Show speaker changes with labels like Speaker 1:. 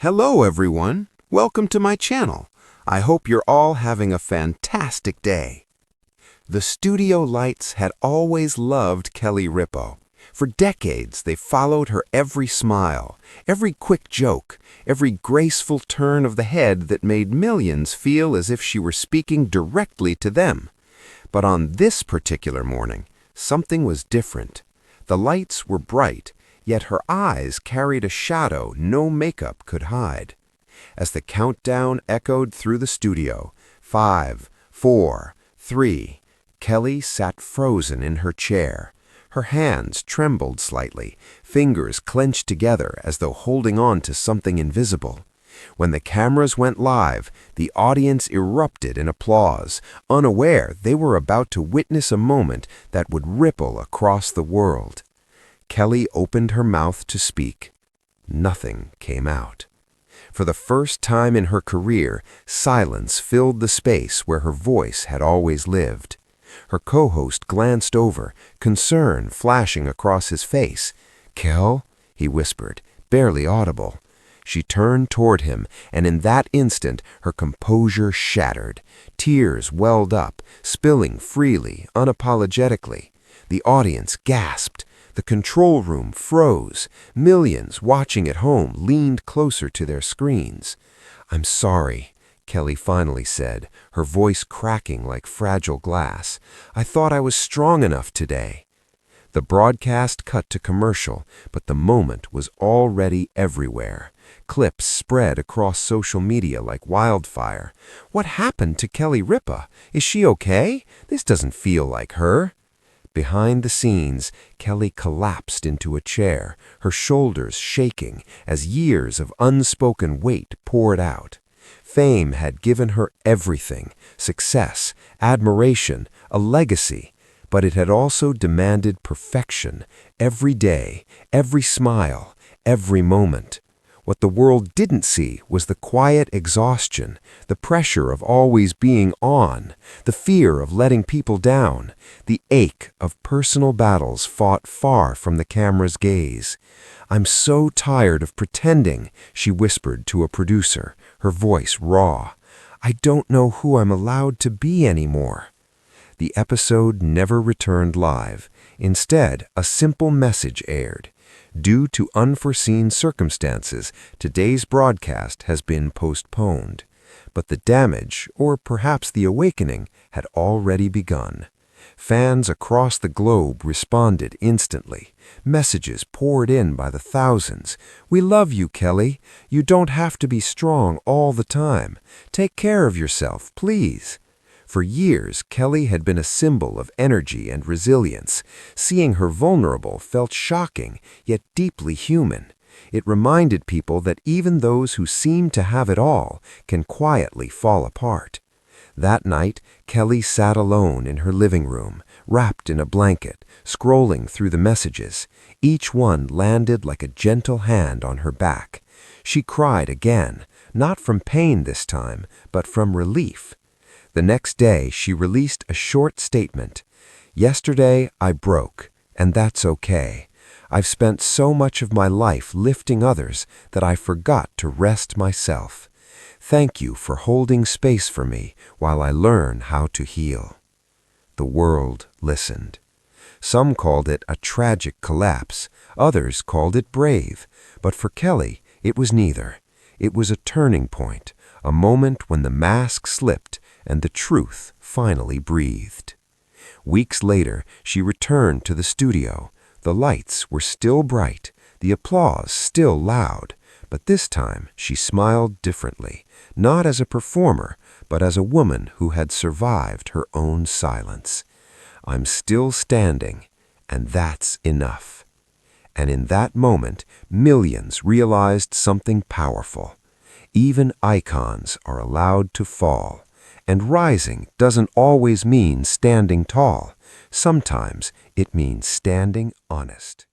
Speaker 1: Hello everyone, welcome to my channel. I hope you're all having a fantastic day. The studio lights had always loved Kelly Ripa. For decades, they followed her every smile, every quick joke, every graceful turn of the head that made millions feel as if she were speaking directly to them. But on this particular morning, something was different. The lights were bright, yet her eyes carried a shadow no makeup could hide. As the countdown echoed through the studio, 5, 4, 3, Kelly sat frozen in her chair. Her hands trembled slightly, fingers clenched together as though holding on to something invisible. When the cameras went live, the audience erupted in applause, unaware they were about to witness a moment that would ripple across the world. Kelly opened her mouth to speak. Nothing came out. For the first time in her career, silence filled the space where her voice had always lived. Her co-host glanced over, concern flashing across his face. "Kel?" he whispered, barely audible. She turned toward him, and in that instant her composure shattered. Tears welled up, spilling freely, unapologetically. The audience gasped. The control room froze. Millions watching at home leaned closer to their screens. "I'm sorry," Kelly finally said, her voice cracking like fragile glass. "I thought I was strong enough today." The broadcast cut to commercial, but the moment was already everywhere. Clips spread across social media like wildfire. "What happened to Kelly Ripa? Is she okay? This doesn't feel like her." Behind the scenes, Kelly collapsed into a chair, her shoulders shaking as years of unspoken weight poured out. Fame had given her everything: success, admiration, a legacy. But it had also demanded perfection, every day, every smile, every moment. What the world didn't see was the quiet exhaustion, the pressure of always being on, the fear of letting people down, the ache of personal battles fought far from the camera's gaze. "I'm so tired of pretending," she whispered to a producer, her voice raw. "I don't know who I'm allowed to be anymore." The episode never returned live. Instead, a simple message aired. Due to unforeseen circumstances, today's broadcast has been postponed. But the damage, or perhaps the awakening, had already begun. Fans across the globe responded instantly. Messages poured in by the thousands. "We love you, Kelly. You don't have to be strong all the time. Take care of yourself, please." For years, Kelly had been a symbol of energy and resilience. Seeing her vulnerable felt shocking, yet deeply human. It reminded people that even those who seem to have it all can quietly fall apart. That night, Kelly sat alone in her living room, wrapped in a blanket, scrolling through the messages. Each one landed like a gentle hand on her back. She cried again, not from pain this time, but from relief. The next day, she released a short statement. "Yesterday, I broke, and that's okay. I've spent so much of my life lifting others that I forgot to rest myself. Thank you for holding space for me while I learn how to heal." The world listened. Some called it a tragic collapse. Others called it brave. But for Kelly, it was neither. It was a turning point, a moment when the mask slipped and the truth finally breathed. Weeks later, she returned to the studio. The lights were still bright, the applause still loud, but this time she smiled differently, not as a performer, but as a woman who had survived her own silence. "I'm still standing, and that's enough." And in that moment, millions realized something powerful. Even icons are allowed to fall. And rising doesn't always mean standing tall. Sometimes it means standing honest.